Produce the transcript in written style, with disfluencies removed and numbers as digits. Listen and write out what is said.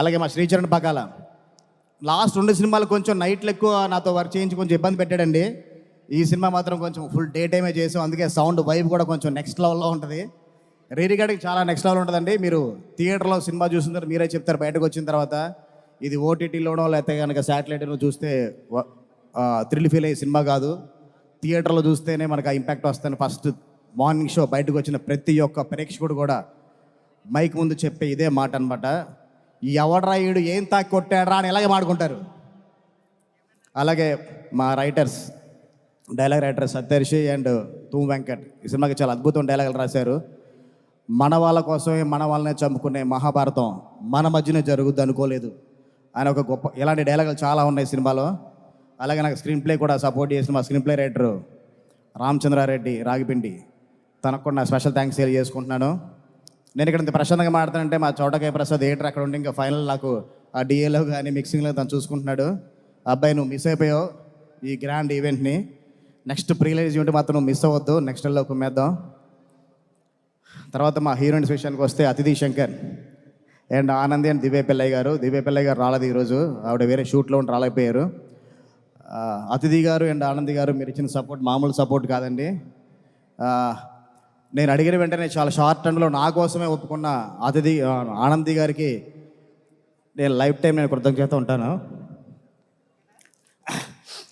అలాగే మా శ్రీచరణ్ పకాల లాస్ట్ 2 సినిమాలు కొంచెం నైట్లు ఎక్కువ నాతో వర్క్ చేయించి కొంచెం ఇబ్బంది పెట్టాడండి. ఈ సినిమా మాత్రం కొంచెం ఫుల్ డే టైమే చేసాం, అందుకే సౌండ్ వైబ్ కూడా కొంచెం నెక్స్ట్ లెవెల్లో ఉంటుంది. రీరికార్డింగ్ చాలా నెక్స్ట్ లెవెల్ ఉంటుందండి. మీరు థియేటర్లో సినిమా చూసిన మీరే చెప్తారు బయటకు వచ్చిన తర్వాత. ఇది ఓటీటీలోనో లేకపోతే కనుక శాటిలైట్లో చూస్తే థ్రిల్ ఫీల్ అయ్యే సినిమా కాదు. థియేటర్లో చూస్తేనే మనకు ఆ ఇంపాక్ట్ వస్తుంది. ఫస్ట్ మార్నింగ్ షో బయటకు వచ్చిన ప్రతి ఒక్క ప్రేక్షకుడు కూడా మైక్ ముందు చెప్పే ఇదే మాట అనమాట, ఎవడరా ఈడు ఏం తాకి కొట్టాడరా అని ఇలాగే మాడుకుంటారు. అలాగే మా writers, dialogue writer సత్యర్షి and తూమ్ Venkat ఈ సినిమాకి చాలా అద్భుతం డైలాగులు రాశారు. మన వాళ్ళ కోసమే మన వాళ్ళనే చంపుకునే మహాభారతం మన మధ్యనే జరుగుద్ది అనుకోలేదు అని ఒక గొప్ప ఇలాంటి డైలాగులు చాలా ఉన్నాయి సినిమాలో. అలాగే నాకు స్క్రీన్ ప్లే కూడా సపోర్ట్ చేసిన మా స్క్రీన్ ప్లే రైటరు రామచంద్రారెడ్డి రాగిపిండి, తనకు కూడా నా స్పెషల్ థ్యాంక్స్ తెలియజేసుకుంటున్నాను. నేను ఇక్కడ ఇంత ప్రశాంతంగా మాట్లాడుతానంటే మా చోటకాయ ప్రసాద్ థియేటర్ అక్కడ ఉండి ఇంకా ఫైనల్ నాకు ఆ డిఏలో కానీ మిక్సింగ్లో తను చూసుకుంటున్నాడు. అబ్బాయి నువ్వు మిస్ అయిపోయావు ఈ గ్రాండ్ ఈవెంట్ని, నెక్స్ట్ ప్రీలైజ్ ఈవెంట్ మాత్రం నువ్వు మిస్ అవ్వద్దు, నెక్స్ట్ లో కుమ్మేద్దాం. తర్వాత మా హీరోయిన్స్ విషయానికి వస్తే అతిథి శంకర్ అండ్ ఆనంది అండ్ దివ్య పిల్లయ్య గారు రాలేదు ఈరోజు, ఆవిడ వేరే షూట్లో ఉండి రాలేకపోయారు. అతిథి గారు అండ్ ఆనంది గారు మీరు ఇచ్చిన సపోర్ట్ మామూలు సపోర్ట్ కాదండి. నేను అడిగిన వెంటనే చాలా షార్ట్ టైంలో నా కోసమే ఒప్పుకున్న ఆనంది గారికి నేను లైఫ్ టైం నేను కృతజ్ఞత ఉంటాను.